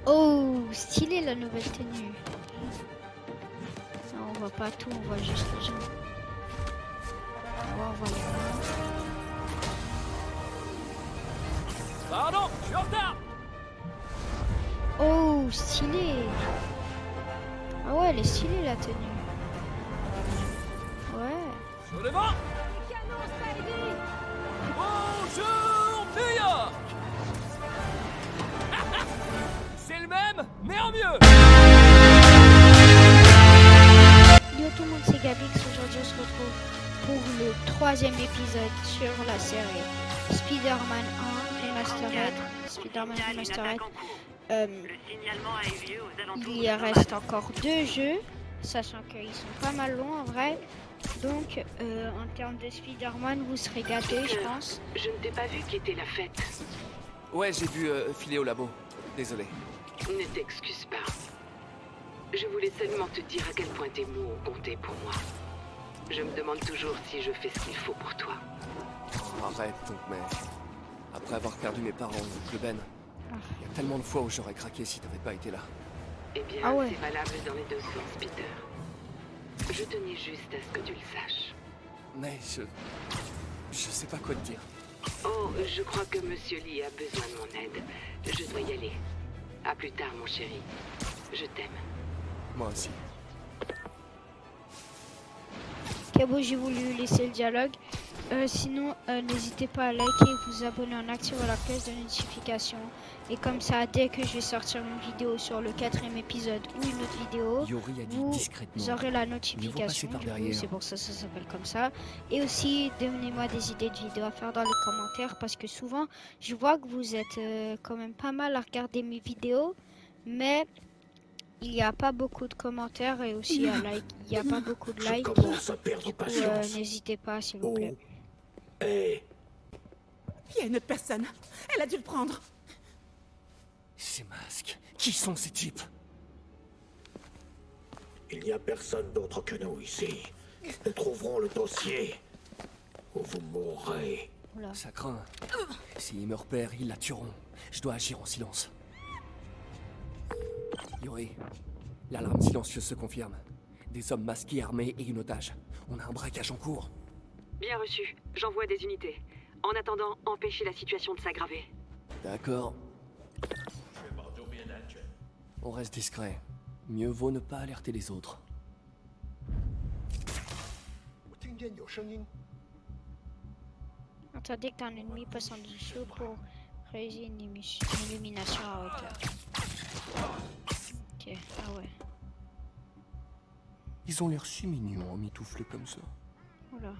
Oh, stylé la nouvelle tenue. Non, on voit pas tout, on voit juste les gens. On voit les mains. Pardon, je suis en retard. Oh, stylé. Ah ouais, elle est stylée la tenue. Ouais. Sur le vent. Bonjour, fille. C'est le même, mais en mieux. Yo tout le monde, c'est Gabix. Aujourd'hui on se retrouve pour le 3e épisode sur la série Spider-Man 1 Remastered. Spider-Man Remastered. Il reste encore 2 jeux, sachant qu'ils sont pas mal longs en vrai. Donc en termes de Spider-Man, vous serez gâtés, je pense. Je ne t'ai pas vu quitter la fête. Ouais, j'ai dû filer au labo. Désolé. Ne t'excuse pas. Je voulais seulement te dire à quel point tes mots ont compté pour moi. Je me demande toujours si je fais ce qu'il faut pour toi. Oh, arrête donc, mais... Après avoir perdu mes parents, oncle Ben, il y a tellement de fois où j'aurais craqué si t'avais pas été là. Eh bien, Ah ouais. c'est valable dans les deux sens, Peter. Je tenais juste à ce que tu le saches. Mais je sais pas quoi te dire. Oh, je crois que Monsieur Lee a besoin de mon aide. Je dois y aller. À plus tard, mon chéri. Je t'aime. Moi aussi. Ok, bon, j'ai voulu laisser le dialogue. Sinon, n'hésitez pas à liker, vous abonner en activant la cloche de notification. Et comme ça, dès que je vais sortir une vidéo sur le 4e épisode ou une autre vidéo, Yori a dit vous discrètement. aurez la Mieux vaut notification. passer par Du coup, derrière. c'est pour ça que ça s'appelle comme ça. Et aussi, donnez-moi des idées de vidéos à faire dans les commentaires. Parce que souvent, je vois que vous êtes quand même pas mal à regarder mes vidéos. Mais il n'y a pas beaucoup de commentaires et aussi il n'y a pas beaucoup de likes. Je commence à perdre Du coup, patience. n'hésitez pas, s'il vous plaît. Hé, Il y a une autre personne. Elle a dû le prendre. Ces masques. Qui sont ces types? il n'y a personne d'autre que nous ici. Nous trouverons le dossier. Ou vous mourrez. Oula. Ça craint. S'ils me repèrent, ils la tueront. Je dois agir en silence. Yori, l'alarme silencieuse se confirme. Des hommes masqués, armés et une otage. On a un braquage en cours. Bien reçu. J'envoie des unités. En attendant, empêchez la situation de s'aggraver. D'accord. On reste discret. Mieux vaut ne pas alerter les autres. Attendez qu'un ennemi passe en dessous pour réaliser une élimination à hauteur. Ok, ah ouais. Ils ont l'air si mignons, mitouflés comme ça. Oula.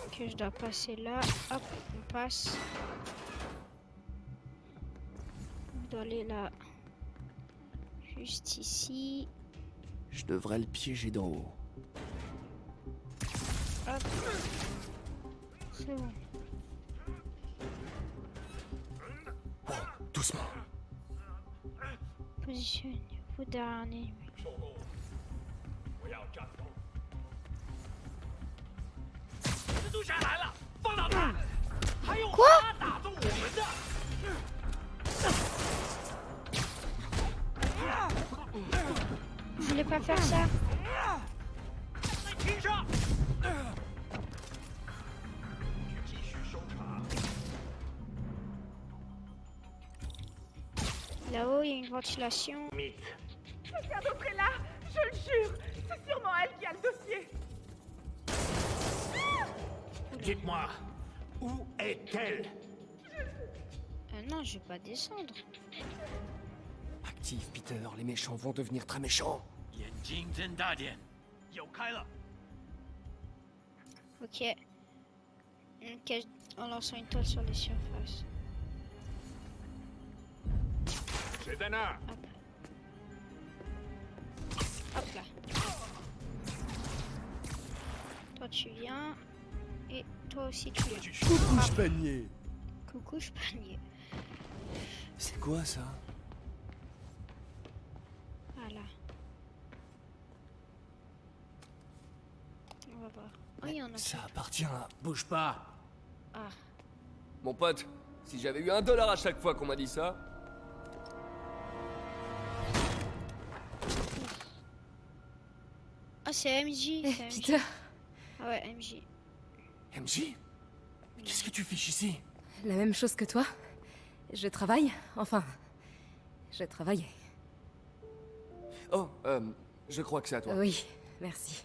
Ok, je dois passer là. Hop, on passe. On doit aller là. Juste ici. Je devrais le piéger d'en haut. Hop. C'est bon. Bon, doucement. Positionnez-vous derrière un ennemi. Quoi? Je voulais pas faire ça. Là-haut, il y a une ventilation. Quelqu'un d'autre est là. Je le jure. C'est sûrement elle qui a le dossier. Dites-moi, où est-elle? Non, je vais pas descendre. Active, Peter. Les méchants vont devenir très méchants. Ok. Ok, en lançant une toile sur les surfaces. Hop. Hop là. Toi tu viens. Et toi aussi tu viens. Coucou, panier. Coucou, je panier. C'est quoi ça? Voilà. On va voir. Oh, il y en a. Ça appartient à... Bouge pas. Ah. Mon pote, si j'avais eu $1 à chaque fois qu'on m'a dit ça... Ah, c'est MJ. Eh, C'est MJ. Peter, Ah ouais, MJ. MJ? Mais qu'est-ce que tu fiches ici? la même chose que toi. Je travaille, enfin, je travaillais. Oh, je crois que c'est à toi. Oui, merci.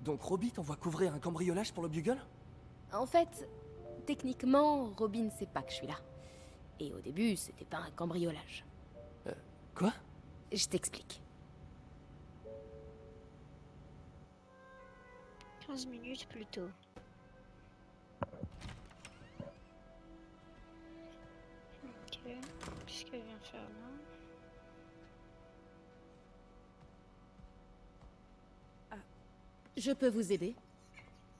Donc Robbie t'envoie couvrir un cambriolage pour le Bugle? En fait, techniquement, Robin sait pas que je suis là. Et au début, c'était pas un cambriolage. Quoi? Je t'explique. 15 minutes plus tôt. Ok. Qu'est-ce qu'elle vient faire là? Je peux vous aider?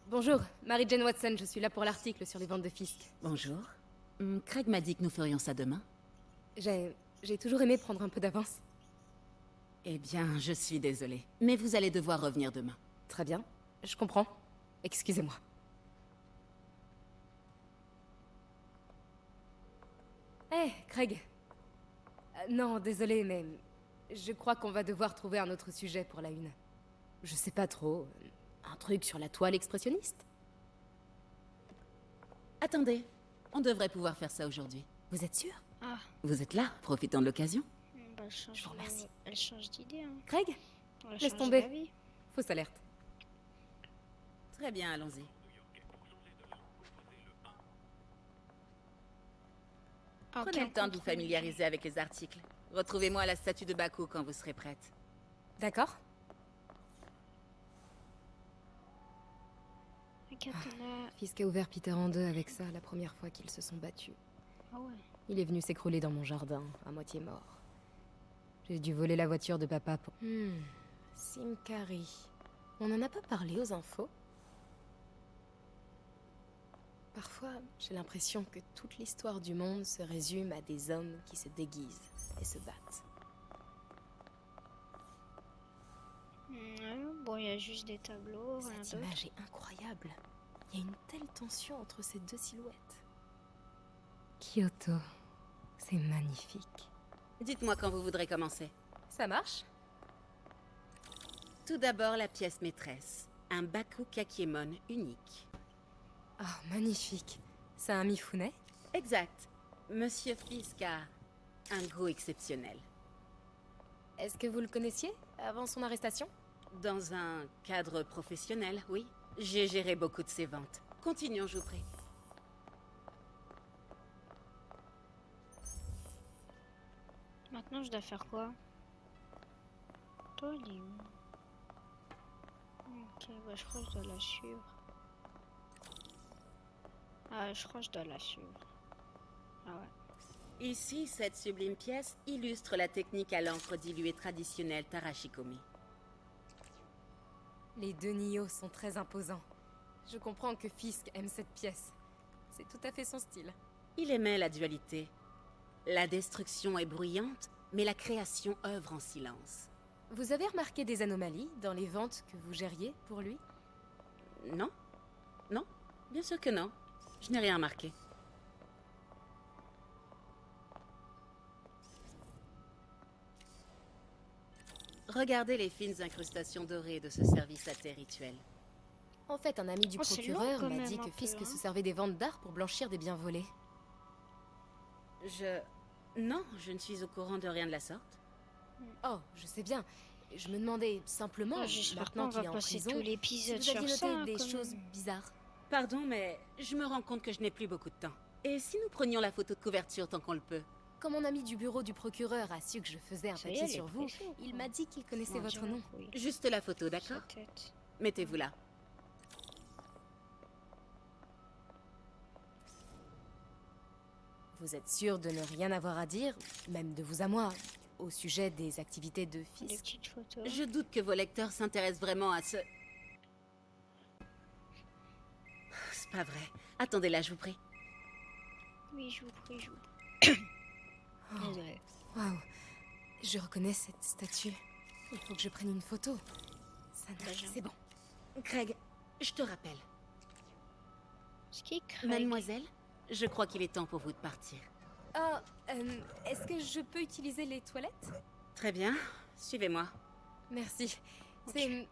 Bonjour, Mary-Jane Watson, je suis là pour l'article sur les ventes de Fisk. Bonjour. Craig m'a dit que nous ferions ça demain. J'ai toujours aimé prendre un peu d'avance. Eh bien, je suis désolée. Mais vous allez devoir revenir demain. Très bien, je comprends. Excusez-moi. Hé, Craig. Non, désolé, mais je crois qu'on va devoir trouver un autre sujet pour la une. Je sais pas trop. Un truc sur la toile expressionniste? Attendez, on devrait pouvoir faire ça aujourd'hui. Vous êtes sûr? Ah, Vous êtes là, profitant de l'occasion. bah, elle change, Je vous remercie. Elle change d'idée. Hein. Craig? Elle Laisse change tomber. d'avis. Fausse alerte. Très bien, allons-y. Ah, Prenez ok, le temps de vous contrôle. familiariser avec les articles. Retrouvez-moi à la statue de Baku quand vous serez prête. D'accord? Regarde, on a... Fisk a ouvert Peter en deux avec ça la première fois qu'ils se sont battus. Ah ouais. Il est venu s'écrouler dans mon jardin, à moitié mort. J'ai dû voler la voiture de papa pour... Simkari. On en a pas parlé aux infos? Parfois, j'ai l'impression que toute l'histoire du monde se résume à des hommes qui se déguisent et se battent. Bon, il y a juste des tableaux, rien Cette d'autre. image est incroyable. Il y a une telle tension entre ces deux silhouettes. Kyoto, c'est magnifique. Dites-moi quand vous voudrez commencer. Ça marche? Tout d'abord, la pièce maîtresse. Un Baku Kakiemon unique. Ah, magnifique. C'est un Mifune? Exact. Monsieur Fisk a un goût exceptionnel. Est-ce que vous le connaissiez avant son arrestation? Dans un cadre professionnel, oui. J'ai géré beaucoup de ses ventes. Continuons, je vous prie. Maintenant, je dois faire quoi? Toi, il est où? Ok, bah je crois que je dois la suivre. Ah, je crois que je dois la suivre. Ah ouais. Ici, cette sublime pièce illustre la technique à l'encre diluée traditionnelle Tarashikomi. Les deux Nioh sont très imposants. Je comprends que Fisk aime cette pièce. C'est tout à fait son style. Il aimait la dualité. La destruction est bruyante, mais la création œuvre en silence. Vous avez remarqué des anomalies dans les ventes que vous gériez pour lui? Non? Non? Bien sûr que non. Je n'ai rien remarqué. Regardez les fines incrustations dorées de ce service à thé rituel. En fait, un ami du Oh, c'est long procureur quand m'a même, dit un que peu, Fisk hein. se servait des ventes d'art pour blanchir des biens volés. Non, je ne suis au courant de rien de la sorte. Oh, je sais bien. Je me demandais simplement, Ah, j'espère maintenant qu'on va qu'il est en passer prison, tout si l'épisode vous sur aviez noté ça, des quand choses même. bizarres. Pardon, mais je me rends compte que je n'ai plus beaucoup de temps. Et si nous prenions la photo de couverture tant qu'on le peut? Quand mon ami du bureau du procureur a su que je faisais un Ça y est, papier elle est sur vous, pressée, il quoi. m'a dit qu'il connaissait On votre dirait nom. que oui. Juste la photo, Sa d'accord? tête. Mettez-vous là. Vous êtes sûr de ne rien avoir à dire, même de vous à moi, au sujet des activités de Des Fisk? petites photos. Je doute que vos lecteurs s'intéressent vraiment à ce... C'est pas vrai. Attendez là, je vous prie. Oui, je vous prie, je vous prie. Oh, Désolée. waouh, je reconnais cette statue. Il faut que je prenne une photo. Ça Bah, marche, j'ai- c'est bon. Craig, je te rappelle. Ce qui est Craig. Mademoiselle, je crois qu'il est temps pour vous de partir. Ah, est-ce que je peux utiliser les toilettes? Très bien, suivez-moi. Merci. C'est...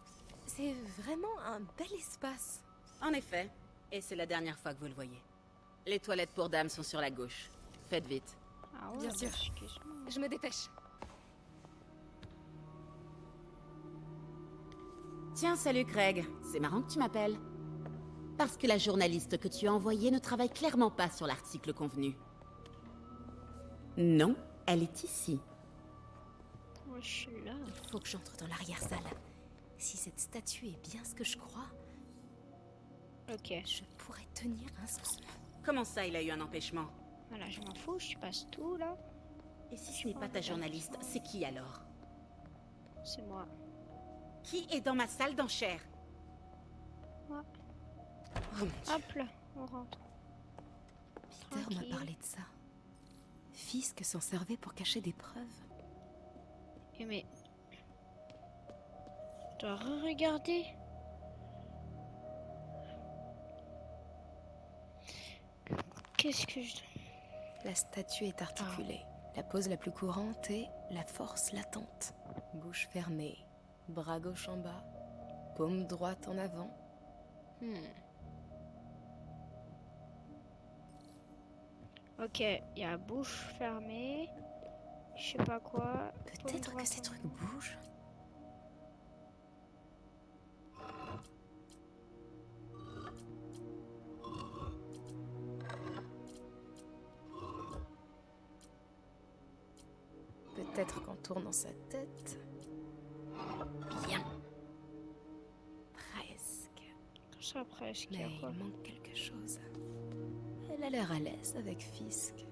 C'est vraiment un bel espace. En effet, et c'est la dernière fois que vous le voyez. Les toilettes pour dames sont sur la gauche. Faites vite. Ah ouais, Bien bah, sûr. excuse-moi. Je me dépêche. Tiens, salut Craig. C'est marrant que tu m'appelles. Parce que la journaliste que tu as envoyée ne travaille clairement pas sur l'article convenu. Non, elle est ici. Ouais, je suis là. Il faut que j'entre dans l'arrière-salle. Si cette statue est bien ce que je crois, Ok. je pourrais tenir un suspens. Comment ça, il a eu un empêchement? Voilà, je m'en fous, je passe tout là. Et si ce n'est pas ta journaliste, c'est qui alors? C'est moi. Qui est dans ma salle d'enchères? Moi. Oh mon Dieu. Hop là, on rentre. Peter m'a Tranquille. parlé de ça. Fisk s'en servait pour cacher des preuves. Eh, mais... Je dois re-regarder. Qu'est-ce que je... La statue est articulée. La pose la plus courante est la force latente. Bouche fermée, bras gauche en bas, paume droite en avant. Ok, il y a bouche fermée. Je sais pas quoi. Peut-être que ces trucs bougent. Peut-être qu'en tournant sa tête... Bien. Presque. Ça presque. Il y Mais a il quoi? manque quelque chose. Elle a l'air à l'aise avec Fisk.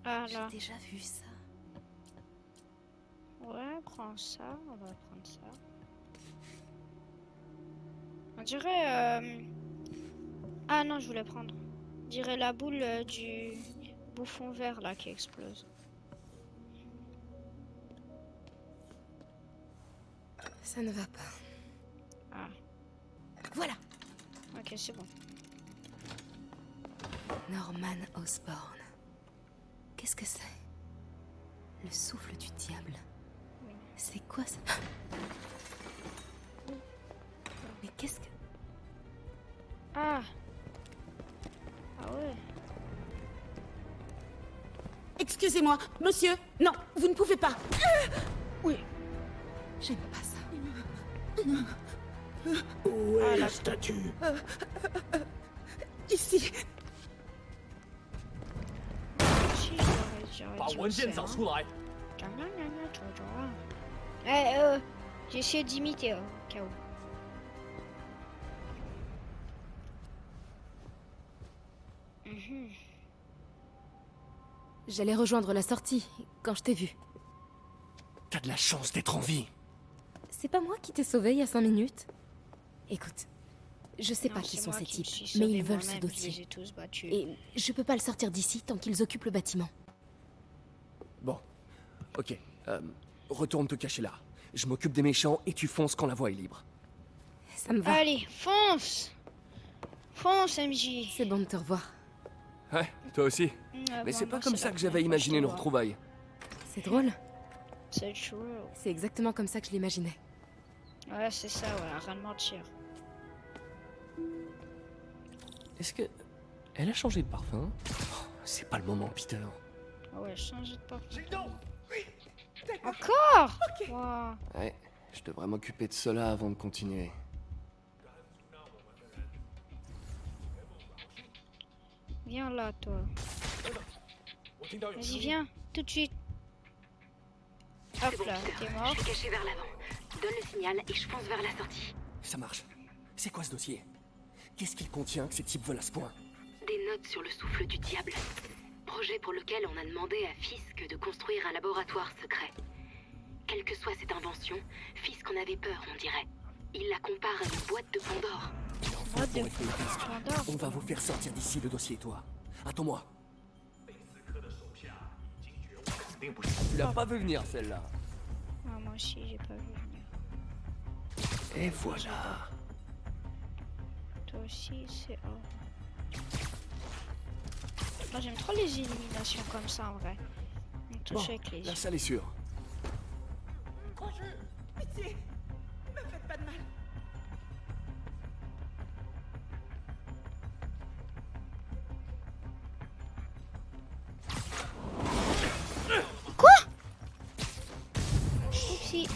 Ah J'ai là. déjà vu ça. Ouais, prends ça. On va prendre ça. On dirait... Ah non, je voulais prendre. On dirait la boule du bouffon vert là qui explose. Ça ne va pas. Ah, Voilà. ok, c'est bon. Norman Osborn. Qu'est-ce que c'est? Le souffle du diable. Oui. C'est quoi ça? Mais qu'est-ce que... Ah. Ah ouais. Excusez-moi, monsieur. Non, vous ne pouvez pas. Oui. J'aime pas ça. Où est Ah, la la- statue? Ici. Si, j'aurais dû bosser, hein. 来。 J'ai essayé d'imiter au cas où. Mhm. J'allais rejoindre la sortie quand je t'ai vu. T'as de la chance d'être en vie. C'est pas moi qui t'ai sauvé il y a 5 minutes? Écoute, je sais Non, pas qui c'est sont moi ces qui me types, suis mais sauvée ils veulent ce moi-même, je les dossier. ai tous battus. Et je peux pas le sortir d'ici tant qu'ils occupent le bâtiment. Bon, ok. Retourne te cacher là. Je m'occupe des méchants et tu fonces quand la voie est libre. Ça me va. Allez, fonce! Fonce, MJ! C'est bon de te revoir. Ouais, toi aussi. Mais c'est pas comme ça que j'avais imaginé nos retrouvailles. C'est drôle. C'est chaud. C'est exactement comme ça que je l'imaginais. Ouais, c'est ça, ouais, rien de mentir. Est-ce que... Elle a changé de parfum? Oh, c'est pas le moment, Peter. Ah ouais, changer de parfum. Encore? Wow. Ouais, je devrais m'occuper de cela avant de continuer. Viens là, toi. Vas-y, viens, tout de suite. Hop C'est bon, là, Peter. t'es mort. Je suis caché vers l'avant. Donne le signal et je fonce vers la sortie. Ça marche. C'est quoi ce dossier? Qu'est-ce qu'il contient que ces types veulent à ce point? Des notes sur le souffle du diable. Projet pour lequel on a demandé à Fisk de construire un laboratoire secret. Quelle que soit cette invention, Fisk en avait peur, on dirait. Il la compare à une boîte de Pandore. Enfin, Boîte de pour être honnête, Pandore. on va vous faire sortir d'ici le dossier, toi. Attends-moi. Tu l'as pas vu venir, celle-là. Ah, moi aussi, j'ai pas vu venir. Et voilà. Toi aussi, c'est... Oh. Moi, j'aime trop les illuminations comme ça, en vrai. On touche Bon, avec les la yeux. salle est sûre. Pitié, me faites pas de mal. Oupsie.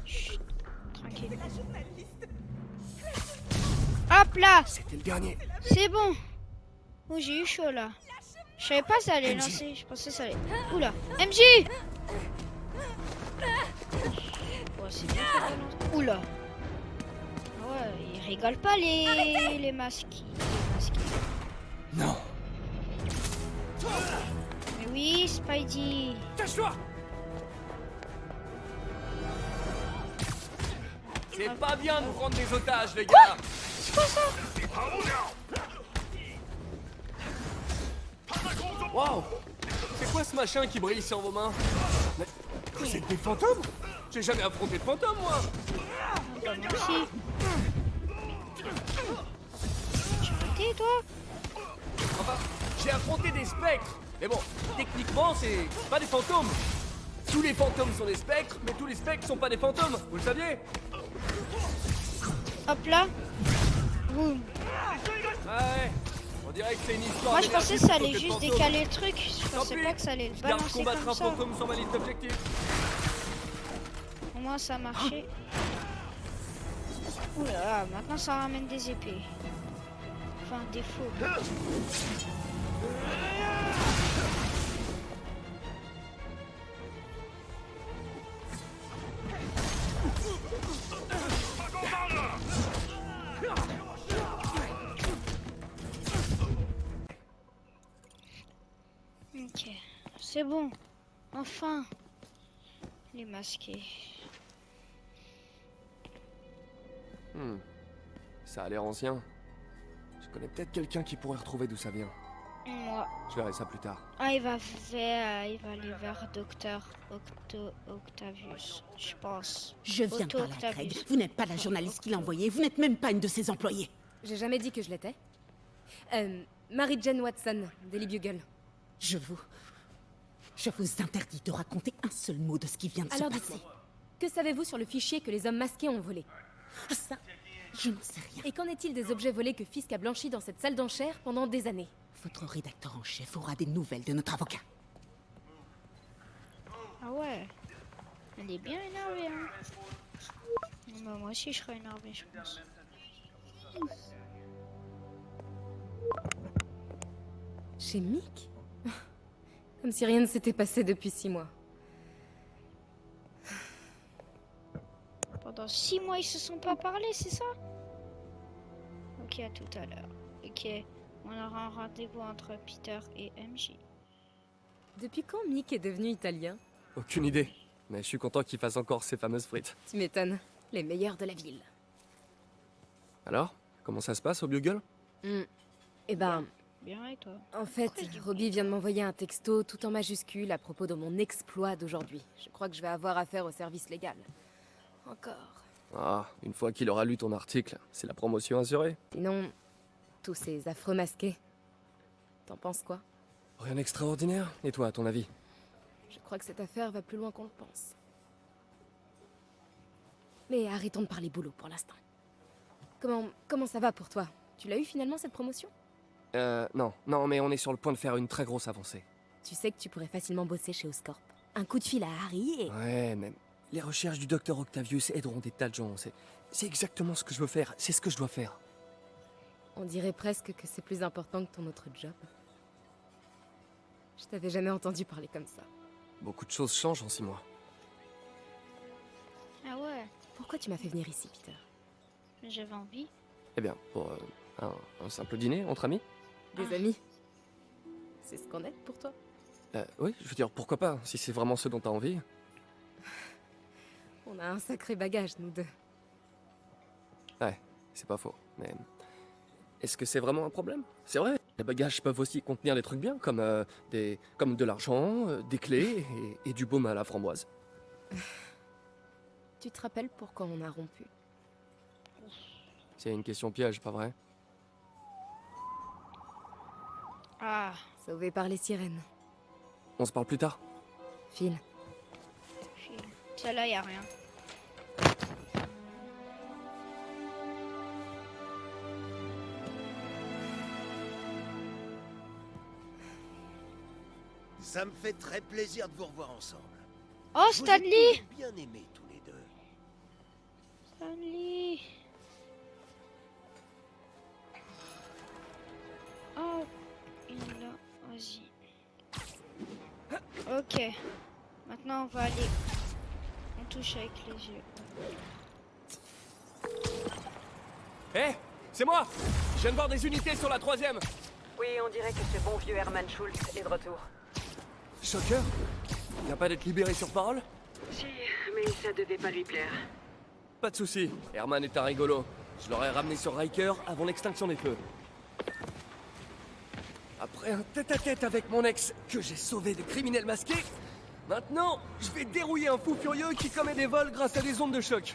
Chut, tranquille. Hop là, C'était le dernier. c'est bon. Oh, j'ai eu chaud là. Je savais pas ça allait MJ. lancer, je pensais ça allait... Oula, MJ. Oh, c'est bien ça va lancer. Oula. Ah ouais, ils rigolent pas les masqués. Les masqués. Non. Mais oui, Spidey. Cache-toi. C'est pas bien de prendre des otages, les gars. C'est quoi ça? Waouh. C'est quoi ce machin qui brille sur vos mains? Mais c'est des fantômes? J'ai jamais affronté de fantômes, moi. Bah, moi aussi. Tu arrêté, toi? Enfin, j'ai affronté des spectres. Mais bon, techniquement, c'est pas des fantômes. Tous les fantômes sont des spectres, mais tous les spectres sont pas des fantômes. Vous le saviez? Hop là. Boum. Ah ouais. On dirait que c'est une histoire. Moi je pensais que d'énergie ça allait plutôt que de juste fantômes. décaler le truc. Je Tant pensais pis. pas que ça allait le Je garde balancer combattre comme un ça. fantôme sur ma liste d'objectifs. Au moins ça a marché. Oula, maintenant ça ramène des épées. Enfin des faux. Ok, c'est bon. Enfin, les masqués. Ça a l'air ancien. Je connais peut-être quelqu'un qui pourrait retrouver d'où ça vient. Moi. Je verrai ça plus tard. Ah, il va aller vers Docteur Octavius, je pense. Je viens Otto par là, Octavius. Craig. Vous n'êtes pas la journaliste qui l'a envoyé. Vous n'êtes même pas une de ses employées. J'ai jamais dit que je l'étais. Mary-Jane Watson, Daily Bugle. Je vous interdis de raconter un seul mot de ce qui vient de Alors se passer. dites-moi, que savez-vous sur le fichier que les hommes masqués ont volé? Ah, ça, je n'en sais rien. Et qu'en est-il des objets volés que Fisk a blanchis dans cette salle d'enchères pendant des années? Votre rédacteur en chef aura des nouvelles de notre avocat. Ah ouais. Elle est bien énervée, hein. Bah, moi aussi je serais énervée, je pense. Chez Mick? Comme si rien ne s'était passé depuis 6 mois. Pendant 6 mois ils se sont pas parlé, c'est ça? Ok, à tout à l'heure. Ok, on aura un rendez-vous entre Peter et MJ. Depuis quand Mick est devenu italien? Aucune idée. Mais je suis content qu'il fasse encore ses fameuses frites. Tu m'étonnes. Les meilleurs de la ville. Alors, comment ça se passe au Bugle? Eh ben, Bien et toi? en fait, Pourquoi je dis Robbie vient de m'envoyer un texto tout en majuscule à propos de mon exploit d'aujourd'hui. Je crois que je vais avoir affaire au service légal. Encore. Ah, une fois qu'il aura lu ton article, c'est la promotion assurée. Sinon, tous ces affreux masqués. T'en penses quoi? Rien d'extraordinaire. Et toi, à ton avis? Je crois que cette affaire va plus loin qu'on le pense. Mais arrêtons de parler boulot pour l'instant. Comment ça va pour toi? Tu l'as eu finalement cette promotion? Non, mais on est sur le point de faire une très grosse avancée. Tu sais que tu pourrais facilement bosser chez Oscorp. Un coup de fil à Harry et... Ouais, mais les recherches du docteur Octavius aideront des tas de gens. C'est exactement ce que je veux faire. C'est ce que je dois faire. On dirait presque que c'est plus important que ton autre job. Je t'avais jamais entendu parler comme ça. Beaucoup de choses changent en 6 mois. Ah ouais, Pourquoi tu m'as fait venir ici, Peter? j'avais envie. Eh bien, pour un simple dîner entre amis? Des amis? C'est ce qu'on est pour toi? Oui, je veux dire, pourquoi pas, si c'est vraiment ce dont t'as envie. On a un sacré bagage, nous deux. Ouais, c'est pas faux, mais... Est-ce que c'est vraiment un problème? C'est vrai, les bagages peuvent aussi contenir des trucs bien, comme de l'argent, des clés et du baume à la framboise. Tu te rappelles pourquoi on a rompu? C'est une question piège, pas vrai? Ah, Ah, Sauvé par les sirènes. On se parle plus tard. Phil. celle-là, y a rien. Ça me fait très plaisir de vous revoir ensemble. Oh, Je vous ai Stanley! toujours bien aimés tous les deux. Stanley! Oh, il est là. Vas-y. Ok. Maintenant, on va aller. On touche avec les yeux. Hé, c'est moi. Je viens de voir des unités sur la 3e. Oui, on dirait que ce bon vieux Herman Schultz est de retour. Shocker? Il vient pas d'être libéré sur parole? Si, mais ça devait pas lui plaire. Pas de souci. Herman est un rigolo. Je l'aurais ramené sur Riker avant l'extinction des feux. Après un tête-à-tête avec mon ex que j'ai sauvé de criminels masqués, maintenant, je vais dérouiller un fou furieux qui commet des vols grâce à des ondes de choc.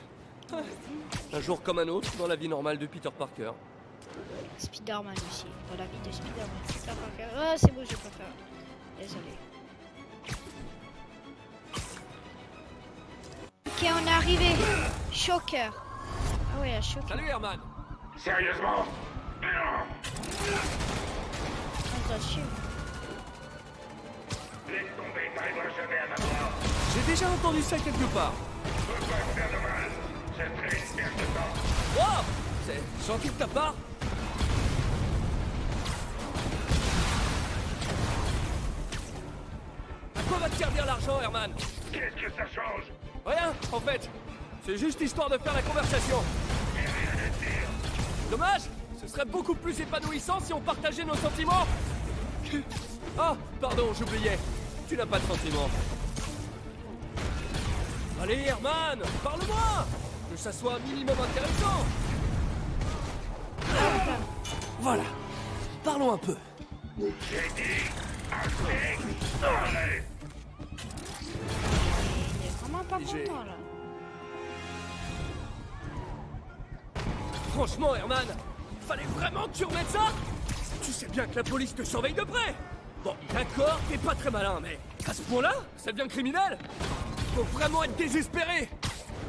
Un jour comme un autre dans la vie normale de Peter Parker. Spider-Man aussi. Dans la vie de Spider-Man. Peter Parker. Ah, c'est bon, je peux pas faire. Désolé. Ok, on est arrivé. Shocker. Ah ouais, un Shocker. Salut Herman. Sérieusement? On doit suivre. Laisse tomber, t'arriveras jamais à m'avoir. J'ai déjà entendu ça quelque part. Faut pas me faire de mal. C'est très une perte de temps. Wow, c'est gentil de ta part. À quoi va te servir l'argent, Herman? Qu'est-ce que ça change? Rien, en fait. C'est juste histoire de faire la conversation. Dommage. Ce serait beaucoup plus épanouissant si on partageait nos sentiments. Ah, pardon, j'oubliais. Tu n'as pas de sentiments. Allez, Herman, parle-moi. Que ça soit un minimum intéressant. Voilà. Parlons un peu. J'ai dit assez. Allez. Il est vraiment pas J'ai- content là. Franchement, Herman, fallait vraiment que tu remettes ça? Tu sais bien que la police te surveille de près. Bon, d'accord, t'es pas très malin, mais à ce point-là, ça devient criminel. Faut vraiment être désespéré.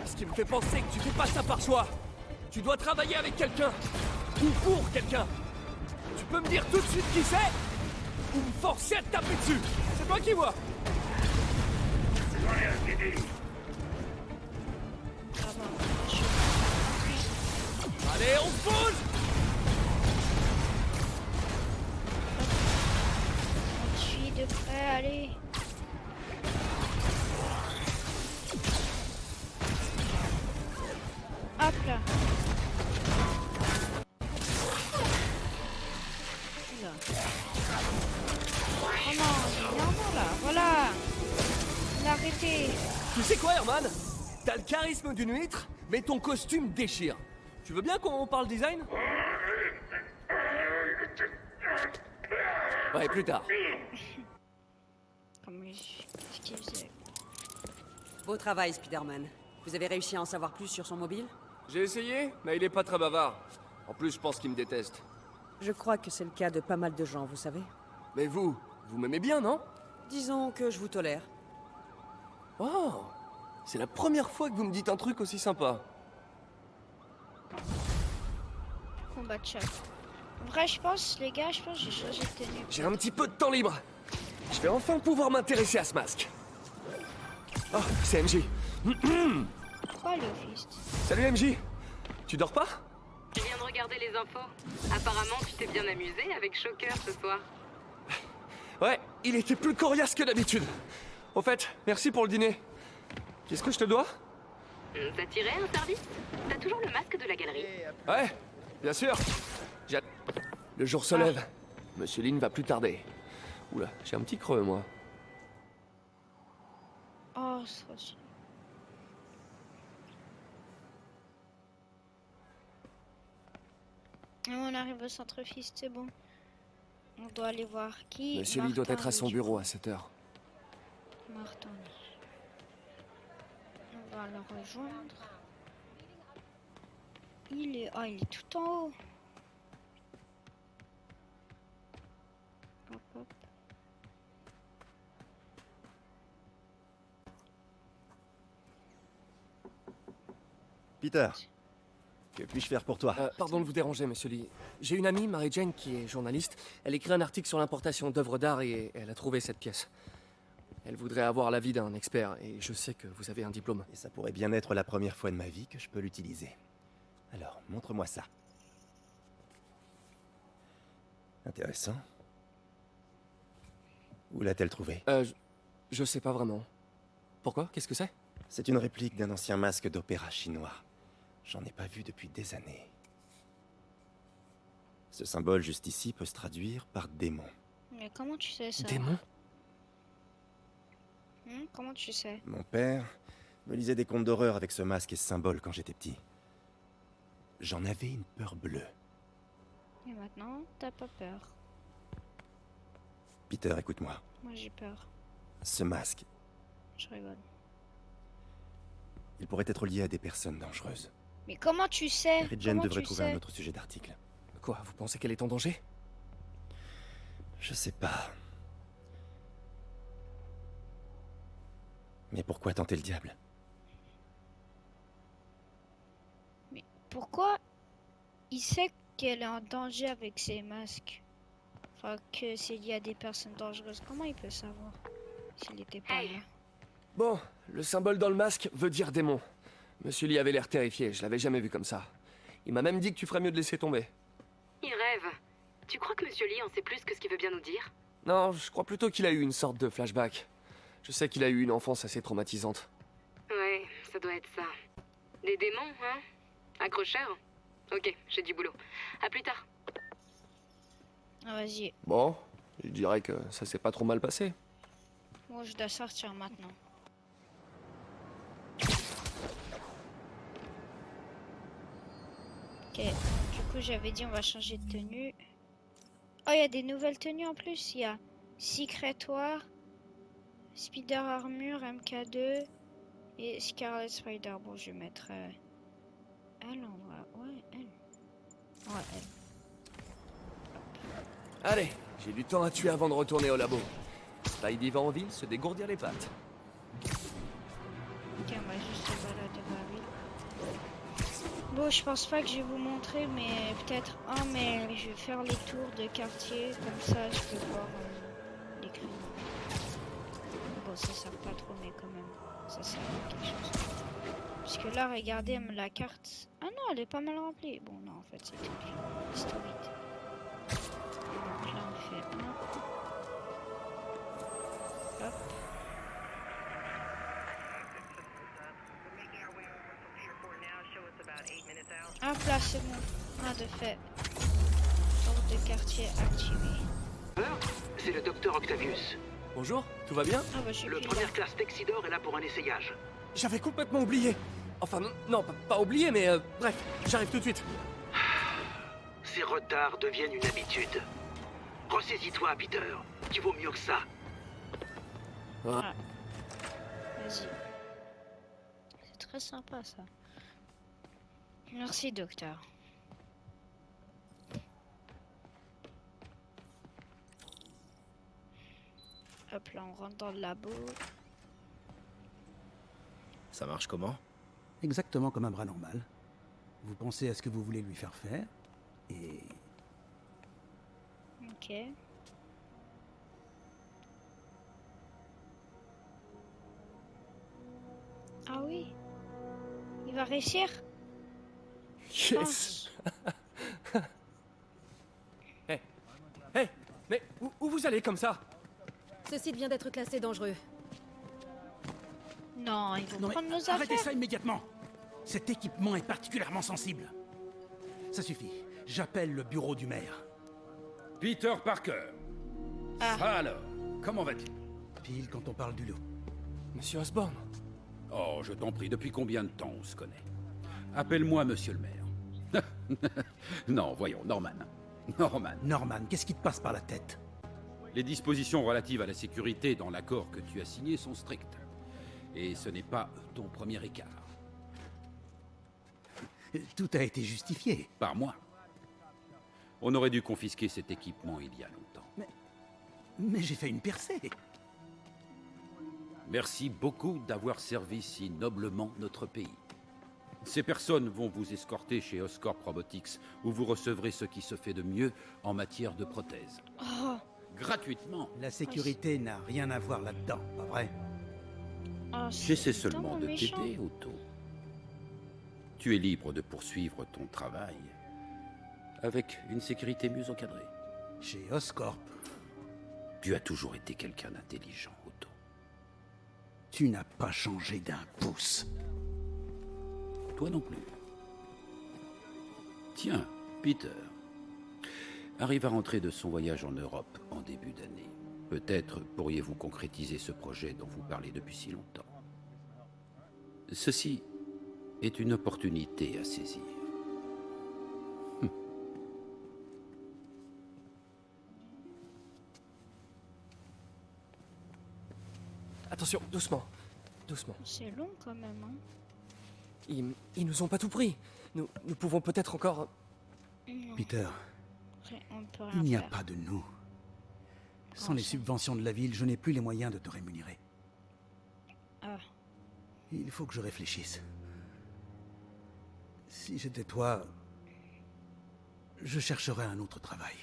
Ce qui me fait penser que tu fais pas ça par choix. Tu dois travailler avec quelqu'un. Ou pour quelqu'un. Tu peux me dire tout de suite qui c'est? Ou me forcer à te taper dessus. C'est toi qui vois. J'en ai assez dit. Ah bon, je... Allez, on se pose. On te suit de près, allez. Hop là. Oula. Oh non, il est énervant là, voilà. Il a arrêté. Tu sais quoi, Herman? T'as le charisme d'une huître, mais ton costume déchire. Tu veux bien qu'on parle design? Ouais, plus tard. Comme ce qu'il faisait. Beau travail, Spider-Man. Vous avez réussi à en savoir plus sur son mobile? J'ai essayé, mais il est pas très bavard. En plus, je pense qu'il me déteste. Je crois que c'est le cas de pas mal de gens, vous savez. Mais vous m'aimez bien, non? Disons que je vous tolère. Oh, c'est la première fois que vous me dites un truc aussi sympa. Combat de chat. En vrai, je pense, les gars, je pense que j'ai changé de tenue. J'ai un petit peu de temps libre. Je vais enfin pouvoir m'intéresser à ce masque. Oh, c'est MJ. Quoi, le fist? Salut MJ. Tu dors pas? Je viens de regarder les infos. Apparemment, tu t'es bien amusé avec Shocker ce soir. Ouais, il était plus coriace que d'habitude. Au fait, merci pour le dîner. Qu'est-ce que je te dois? T'as tiré un service? T'as toujours le masque de la galerie. Ouais, bien sûr. Le jour se lève. Monsieur Lin va plus tarder. Oula, j'ai un petit creux, moi. Oh, c'est facile. Et on arrive au centre-fist, c'est bon. On doit aller voir qui. Monsieur Lee doit Martin être à son Lee, bureau à 7h. Martin Lee. On va le rejoindre. Il est... Ah, il est tout en haut. Hop, hop. Peter, que puis-je faire pour toi? Pardon de vous déranger, monsieur Lee. J'ai une amie, Mary Jane, qui est journaliste. Elle écrit un article sur l'importation d'œuvres d'art et elle a trouvé cette pièce. Elle voudrait avoir l'avis d'un expert et je sais que vous avez un diplôme. Et ça pourrait bien être la première fois de ma vie que je peux l'utiliser. Alors, montre-moi ça. Intéressant. Où l'a-t-elle trouvé? Je sais pas vraiment. Pourquoi? Qu'est-ce que c'est? C'est une réplique d'un ancien masque d'opéra chinois. J'en ai pas vu depuis des années. Ce symbole juste ici peut se traduire par démon. Mais comment tu sais ça? Démon? Comment tu sais? Mon père me lisait des contes d'horreur avec ce masque et ce symbole quand j'étais petit. J'en avais une peur bleue. Et maintenant, t'as pas peur. Peter, écoute-moi. Moi j'ai peur. Ce masque, Je rigole. il pourrait être lié à des personnes dangereuses. Mais comment tu sais? Mary Jane Comment devrait tu trouver sais? un autre sujet d'article. Quoi, vous pensez qu'elle est en danger? Je sais pas. Mais pourquoi tenter le diable? Mais pourquoi il sait qu'elle est en danger avec ses masques? Enfin, que c'est lié à des personnes dangereuses. Comment il peut savoir s'il était pas là? Bon, le symbole dans le masque veut dire démon. Monsieur Lee avait l'air terrifié, je l'avais jamais vu comme ça. Il m'a même dit que tu ferais mieux de laisser tomber. Il rêve. Tu crois que Monsieur Lee en sait plus que ce qu'il veut bien nous dire? Non, je crois plutôt qu'il a eu une sorte de flashback. Je sais qu'il a eu une enfance assez traumatisante. Ouais, ça doit être ça. Des démons, hein? Accrocheur? Ok, j'ai du boulot. À plus tard. Ah, vas-y. Bon, je dirais que ça s'est pas trop mal passé. Moi, je dois sortir maintenant. Ok, du coup, j'avais dit on va changer de tenue. Oh, il y a des nouvelles tenues en plus. Il y a Secret War, Spider Armure, MK2 et Scarlet Spider. Bon, je vais mettre elle en vrai. Ouais, elle. Ouais, elle. Allez, j'ai du temps à tuer avant de retourner au labo. Spidey va en ville se dégourdir les pattes. Ok, on va juste se balader dans la ville. Bon, je pense pas que je vais vous montrer, mais peut-être un, mais je vais faire les tours de quartier, comme ça je peux voir les crimes. Bon, ça sert pas trop, mais quand même, ça sert à quelque chose. Parce que là, regardez la carte. Ah non, elle est pas mal remplie. Bon, non, en fait, c'est tout vide. C'est tout vide. Donc là, on fait un. Hop. Hop là, c'est bon. Un de fait. Tour de quartier activé. C'est le docteur Octavius. Bonjour, tout va bien? Ah bah, je suis Le plus première là. classe Texidor est là pour un essayage. J'avais complètement oublié. Enfin, non, pas oublié, mais bref, j'arrive tout de suite. Ces retards deviennent une habitude. Ressaisis-toi, Peter. Tu vaux mieux que ça. Ah. Vas-y. C'est très sympa ça. Merci, docteur. Hop là, on rentre dans le labo. Ça marche comment? Exactement comme un bras normal. Vous pensez à ce que vous voulez lui faire faire, et... Ok. Ah oui. Il va réussir? Yes. Hey, mais où vous allez comme ça? Ce site vient d'être classé dangereux. Non, ils vont Non, mais prendre nos arrêtez affaires. ça immédiatement. Cet équipement est particulièrement sensible. Ça suffit. J'appelle le bureau du maire. Peter Parker. Ah. Alors, comment vas-tu? Pile quand on parle du loup. Monsieur Osborn. Oh, je t'en prie, depuis combien de temps on se connaît? Appelle-moi Monsieur le maire. Non, voyons, Norman. Norman, qu'est-ce qui te passe par la tête? Les dispositions relatives à la sécurité dans l'accord que tu as signé sont strictes. Et ce n'est pas ton premier écart. Tout a été justifié. Par moi. On aurait dû confisquer cet équipement il y a longtemps. Mais j'ai fait une percée. Merci beaucoup d'avoir servi si noblement notre pays. Ces personnes vont vous escorter chez Oscorp Robotics, où vous recevrez ce qui se fait de mieux en matière de prothèses. Oh, Gratuitement. La sécurité n'a rien à voir là-dedans, pas vrai? oh, J'essaie c'est seulement tellement de méchant. t'aider, Otto. Tu es libre de poursuivre ton travail avec une sécurité mieux encadrée. Chez Oscorp, Tu as toujours été quelqu'un d'intelligent, Otto. tu n'as pas changé d'un pouce. Toi non plus. Tiens, Peter arrive à rentrer de son voyage en Europe en début d'année. Peut-être pourriez-vous concrétiser ce projet dont vous parlez depuis si longtemps. Ceci est une opportunité à saisir. Attention, doucement. Doucement. C'est long quand même, hein. Ils nous ont pas tout pris. Nous pouvons peut-être encore... Non, Peter, on ne peut rien il n'y a faire. pas de nous. Sans les subventions de la ville, je n'ai plus les moyens de te rémunérer. Ah, Il faut que je réfléchisse. Si j'étais toi, je chercherais un autre travail.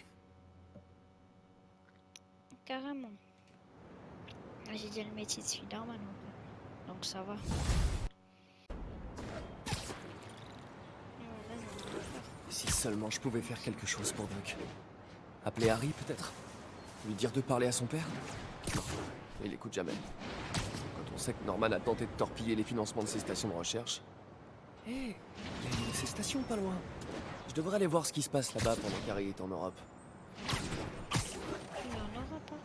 carrément. J'ai dit le métier de Spider-Man, en fait. Donc ça va. Si seulement je pouvais faire quelque chose pour Doc. Appeler Harry, peut-être? Lui dire de parler à son père? Non, il écoute jamais. Quand on sait que Norman a tenté de torpiller les financements de ses stations de recherche... Hé, il y a une de ces stations pas loin. Je devrais aller voir ce qui se passe là-bas pendant qu'Harry est en Europe. Il en aura pas.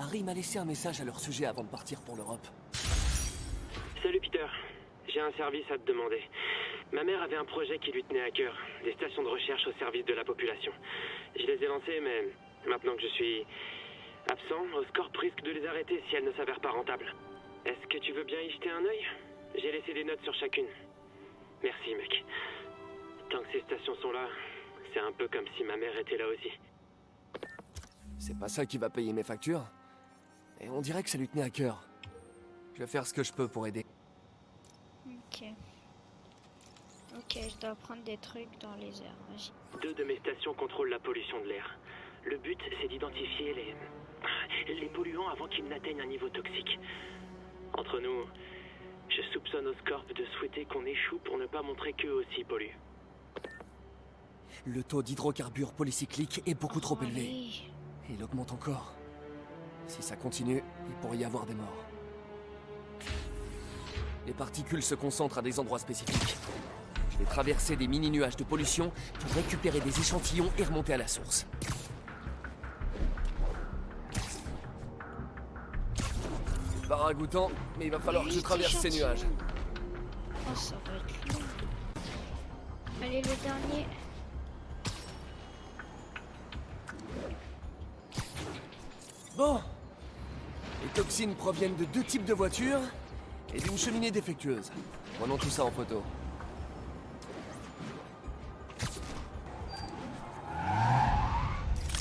Harry m'a laissé un message à leur sujet avant de partir pour l'Europe. Salut Peter, j'ai un service à te demander. Ma mère avait un projet qui lui tenait à cœur, des stations de recherche au service de la population. Je les ai lancées, mais maintenant que je suis absent, Oscorp risque de les arrêter si elles ne s'avèrent pas rentables. Est-ce que tu veux bien y jeter un œil? J'ai laissé des notes sur chacune. Merci mec. Tant que ces stations sont là, c'est un peu comme si ma mère était là aussi. C'est pas ça qui va payer mes factures. Et on dirait que ça lui tenait à cœur. Je vais faire ce que je peux pour aider. Ok. Ok, je dois prendre des trucs dans les airs. Vas-y. 2 de mes stations contrôlent la pollution de l'air. Le but, c'est d'identifier les polluants avant qu'ils n'atteignent un niveau toxique. Entre nous, je soupçonne Oscorp de souhaiter qu'on échoue pour ne pas montrer qu'eux aussi polluent. Le taux d'hydrocarbures polycycliques est beaucoup trop élevé. Allez. Et il augmente encore. Si ça continue, il pourrait y avoir des morts. Les particules se concentrent à des endroits spécifiques. Je vais traverser des mini-nuages de pollution pour récupérer des échantillons et remonter à la source. C'est pas ragoûtant, mais il va falloir que je traverse ces nuages. Oh, ça va être long. Allez, le dernier. Bon. Les toxines proviennent de 2 types de voitures et d'une cheminée défectueuse. Prenons tout ça en photo.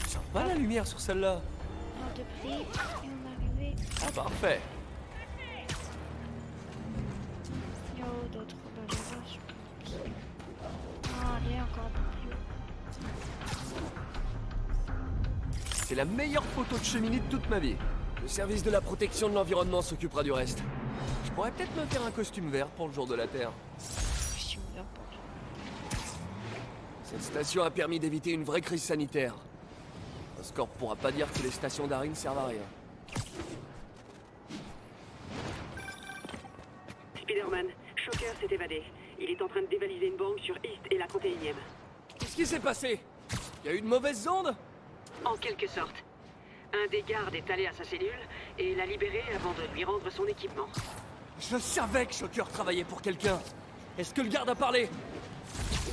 Je sens pas la lumière sur celle-là. Heure de prix. Et on est arrivé. Ah, parfait. Il y a d'autres bagages, je pense. Ah, allez, encore un peu plus haut. C'est la meilleure photo de cheminée de toute ma vie. Le service de la protection de l'environnement s'occupera du reste. Je pourrais peut-être me faire un costume vert pour le jour de la Terre. Costume vert pour le- Cette station a permis d'éviter une vraie crise sanitaire. Oscorp pourra pas dire que les stations d'Harry ne servent à rien. Spider-Man, Shocker s'est évadé. Il est en train de dévaliser une banque sur East et la 31e. Qu'est-ce qui s'est passé? Il y a eu une mauvaise onde? En quelque sorte. Un des gardes est allé à sa cellule et l'a libéré avant de lui rendre son équipement. Je savais que Shocker travaillait pour quelqu'un. Est-ce que le garde a parlé?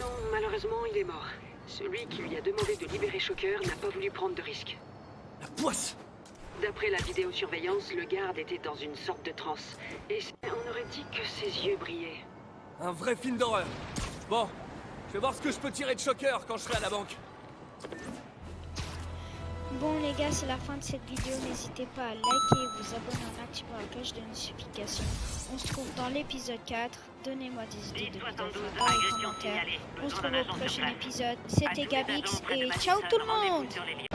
Non, malheureusement, il est mort. Celui qui lui a demandé de libérer Shocker n'a pas voulu prendre de risque. La poisse! D'après la vidéosurveillance, le garde était dans une sorte de transe. Et on aurait dit que ses yeux brillaient. Un vrai film d'horreur. Bon, je vais voir ce que je peux tirer de Shocker quand je serai à la banque. Bon les gars, c'est la fin de cette vidéo. N'hésitez pas à liker, vous abonner en activant la cloche de notification. On se trouve dans l'épisode 4. Donnez-moi des idées de vidéos dans les commentaires. On se retrouve au prochain épisode. C'était Gabix et ciao tout le monde.